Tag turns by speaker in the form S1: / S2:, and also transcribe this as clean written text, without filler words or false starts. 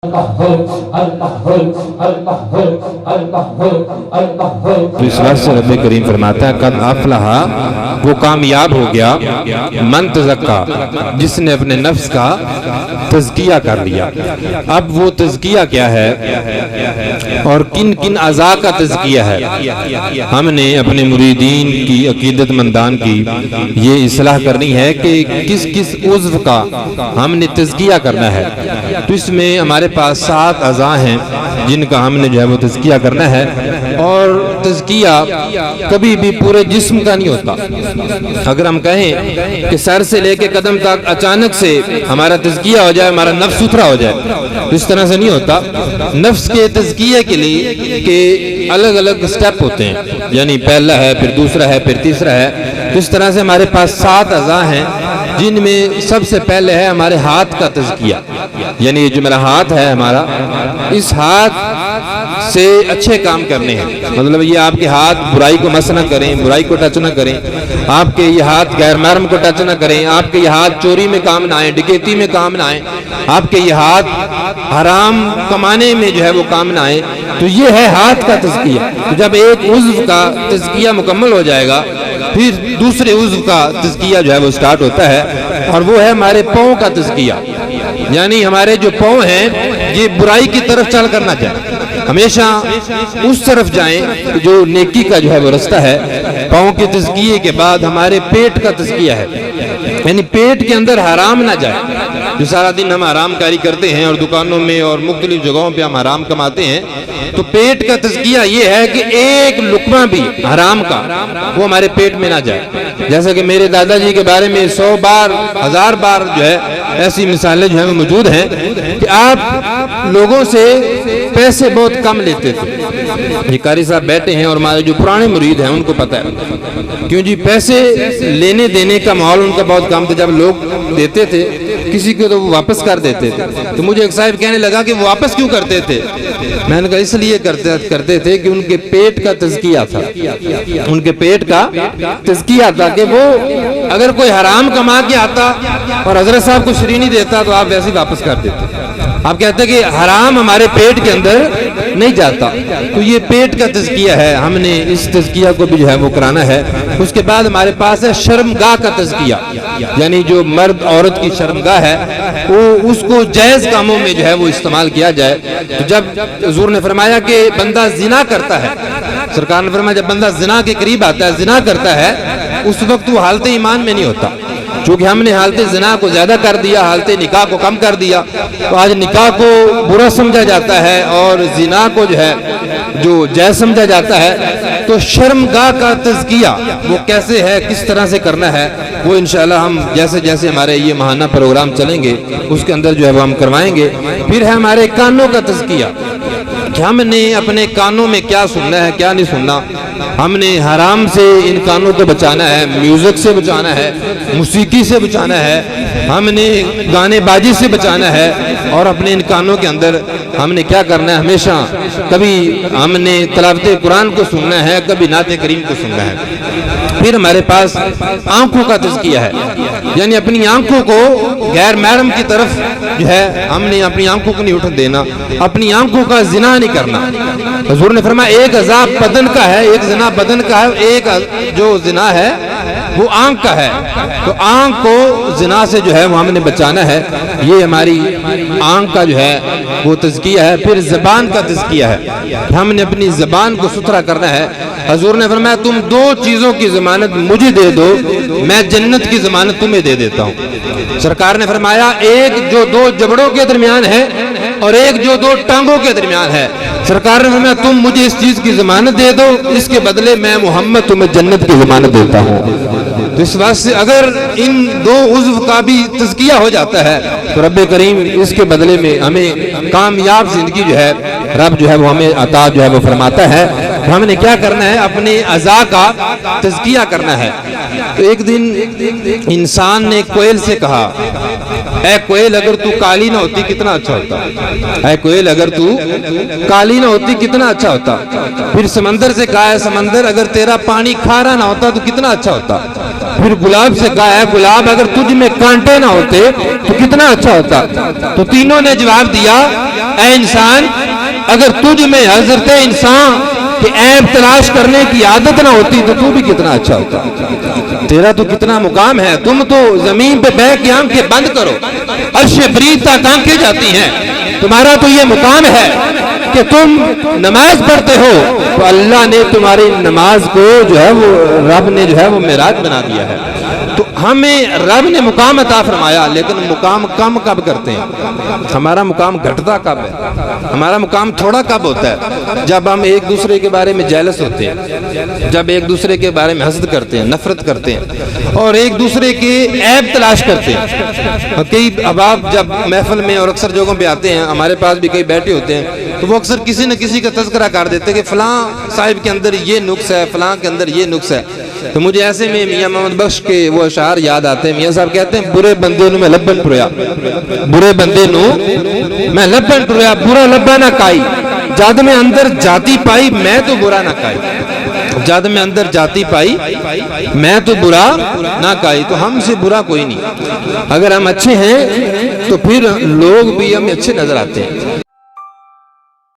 S1: इस बात से रब करीम फरमाता है कद अफलहा, वो कामयाब हो गया, मन तज़क्का, जिसने अपने नफ्स का तज़किया कर लिया। अब वो तज़किया क्या है और किन किन अज़ा का तज़किया है, हमने अपने मुरीदीन की, अकीदतमंदान की ये इस्लाह करनी है कि किस किस उज़्व का हमने तज़किया करना है। तो इसमें हमारे पास 7 अज़ा हैं जिनका हमने जो है वो तज़किया करना है। और तज़किया कभी भी पूरे जिस्म का नहीं होता। अगर हम कहें कि सर से लेके कदम तक अचानक से हमारा तज़किया हो जाए, हमारा नफ्स सुथरा हो जाए, तो इस तरह से नहीं होता। नफ्स के तज़किये के लिए के अलग अलग स्टेप होते हैं, यानी पहला है, फिर दूसरा है, फिर तीसरा है। तो इस तरह से हमारे पास 7 अज़ा हैं जिनमें सबसे पहले है हमारे हाथ का तज़किया, यानी जो मेरा हाथ है हमारा, इस हाथ से अच्छे काम करने हैं। मतलब ये आपके हाथ बुराई को मस न करें, बुराई को टच न करें, आपके ये हाथ गैर महरम को टच न करें, आपके ये हाथ चोरी में काम ना आए, डकैती में काम ना आए, आपके ये हाथ हराम कमाने में जो है वो काम ना आए। तो ये है हाथ का तज़किया। तो जब एक उज़्व का तज़किया मुकम्मल हो जाएगा, फिर दूसरे उज़्व का तज़किया जो है वो स्टार्ट होता है, और वो है हमारे पाँव का तज़किया। यानी हमारे जो पाँव हैं ये बुराई की तरफ चल कर ना जाए, हमेशा उस तरफ जाएं जो नेकी का जो है वो रास्ता है। पाँव के तज़किये के बाद हमारे पेट का तज़किया है, यानी पेट के अंदर हराम ना जाए। जो सारा दिन हम हराम कारी करते हैं और दुकानों में और मुख्तलिफ जगहों पे हम हराम कमाते हैं, तो पेट का तज़किया ये है कि एक लुक़मा भी हराम का वो हमारे पेट में ना जाए। जैसा कि मेरे दादाजी के बारे में 100 बार 1000 बार जो है ऐसी मिसालें जो है मौजूद हैं कि आप लोगों से पैसे बहुत कम लेते थे। ये कारी साहब बैठे हैं और हमारे जो पुराने मुरीद हैं उनको पता है, क्यों जी, पैसे लेने देने का माहौल उनका बहुत कम था। जब लोग देते थे किसी को तो वो वापस कर देते थे। तो मुझे एक साहब कहने लगा कि वो वापस क्यों करते थे? मैंने कहा इसलिए करते थे कि उनके पेट का तज़किया था, उनके पेट का तज़किया था कि वो अगर कोई हराम कमा के आता और हजरत साहब को श्री नहीं देता तो आप वैसे ही वापस कर देते। आप कहते हैं कि हराम हमारे पेट के अंदर नहीं जाता। तो ये पेट का तज़किया है, हमने इस तज़किया को भी जो है वो कराना है। उसके बाद हमारे पास है शर्मगाह का तज़किया, यानी जो मर्द औरत की शर्मगाह है वो उसको जायज़ कामों में जो है वो इस्तेमाल किया जाए। तो जब हुज़ूर ने फरमाया कि बंदा जिना करता है, सरकार ने फरमाया जब बंदा जिना के करीब आता है, जिना करता है, उस वक्त वो हालत ईमान में नहीं होता। चूँकि हमने हालत ज़िना को ज़्यादा कर दिया, हालत निकाह को कम कर दिया, तो आज निकाह को बुरा समझा जाता है और ज़िना को जो है जो जायज़ समझा जाता है। तो शर्मगाह का तज़किया वो कैसे है, किस तरह से करना है, वो इंशाअल्लाह हम जैसे जैसे हमारे ये माहाना प्रोग्राम चलेंगे उसके अंदर जो है वो हम करवाएंगे। फिर है हमारे कानों का तज़किया कि हमने अपने कानों में क्या सुनना है, क्या नहीं सुनना। हमने हराम से इन कानों को बचाना है, म्यूज़िक से बचाना है, मौसीकी से बचाना है, हमने गाने बाजी से बचाना है। और अपने इन कानों के अंदर हमने क्या करना है, हमेशा कभी हमने तिलावत कुरान को सुनना है, कभी नाते करीम को सुनना है। फिर हमारे पास आंखों का तज़किया है, यानी अपनी आंखों को गैर महरम की तरफ जो है हमने अपनी आंखों को नहीं उठने देना, अपनी आंखों का जिना नहीं करना। हुज़ूर ने फरमाया एक अज़ा बदन का है, एक जिना बदन का है, एक जो जिना है वो आंख का है। तो आंख को जिना से जो है वो हमने बचाना है, ये हमारी आंख का जो है वो तज़किया है। फिर ज़बान का तज़किया है, हमने अपनी ज़बान को सुथरा करना है। हुज़ूर ने फरमाया तुम 2 चीज़ों की ज़मानत मुझे दे दो, मैं जन्नत की ज़मानत तुम्हें दे देता हूँ। सरकार ने फरमाया एक जो 2 जबड़ों के दरमियान है और एक जो 2 टांगों के दरमियान है। सरकार ने फरमाया तुम मुझे इस चीज़ की ज़मानत दे दो, इसके बदले मैं मोहम्मद तुम्हें जन्नत की ज़मानत देता हूँ। तो इस बात से अगर इन 2 उज़्व का भी तज़किया हो जाता है तो रब करीम इसके बदले में हमें कामयाब ज़िंदगी जो है रब जो है वो हमें अता जो है वो फरमाता है। तो हमने क्या करना है, अपने अज़ा का तज़किया करना है। तो एक दिन इंसान ने कोयल से कहा اے کوئل اگر تو کالی نہ ہوتی کتنا اچھا ہوتا، اے کوئل اگر تو کالی نہ ہوتی کتنا اچھا ہوتا۔ پھر سمندر سے کہا ہے سمندر اگر تیرا پانی کھارا نہ ہوتا تو کتنا اچھا ہوتا۔ پھر گلاب سے کہا ہے گلاب اگر تجھ میں کانٹے نہ ہوتے تو کتنا اچھا ہوتا۔ تو تینوں نے جواب دیا اے انسان اگر تجھ میں حضرت انسان کہ عیب تلاش کرنے کی عادت نہ ہوتی تو بھی کتنا اچھا ہوتا۔ تیرا تو کتنا مقام ہے، تم تو زمین پہ بیٹھ کے آنکھیں بند کرو عرش برید تک آنکھیں جاتی ہیں، تمہارا تو یہ مقام ہے کہ تم نماز پڑھتے ہو تو اللہ نے تمہاری نماز کو جو ہے وہ رب نے جو ہے وہ معراج بنا دیا ہے۔ تو ہمیں رب نے مقام عطا فرمایا، لیکن مقام کم کب کرتے ہیں؟ ہمارا مقام گھٹتا کب ہے؟ ہمارا مقام تھوڑا کب ہوتا ہے؟ جب ہم ایک دوسرے کے بارے میں جیلس ہوتے ہیں، جب ایک دوسرے کے بارے میں حسد کرتے ہیں، نفرت کرتے ہیں اور ایک دوسرے کے عیب تلاش کرتے ہیں۔ کئی احباب جب محفل میں اور اکثر جگہوں پہ آتے ہیں، ہمارے پاس بھی کئی بیٹھے ہوتے ہیں، تو وہ اکثر کسی نہ کسی کا تذکرہ کر دیتے کہ فلاں صاحب کے اندر یہ نقص ہے، فلاں کے اندر یہ نقص ہے۔ تو مجھے ایسے میں میاں محمد بخش کے وہ اشعار یاد آتے ہیں۔ میاں صاحب کہتے ہیں برے بندے نو میں لبن ٹریا، برے بندے نو میں لبن ٹریا، برا لبا نہ کائی، جد میں اندر جاتی پائی میں تو برا نہ کائی، جد میں اندر جاتی پائی میں تو برا نہ کائی۔ تو ہم سے برا کوئی نہیں، اگر ہم اچھے ہیں تو پھر لوگ بھی ہمیں اچھے نظر آتے ہیں۔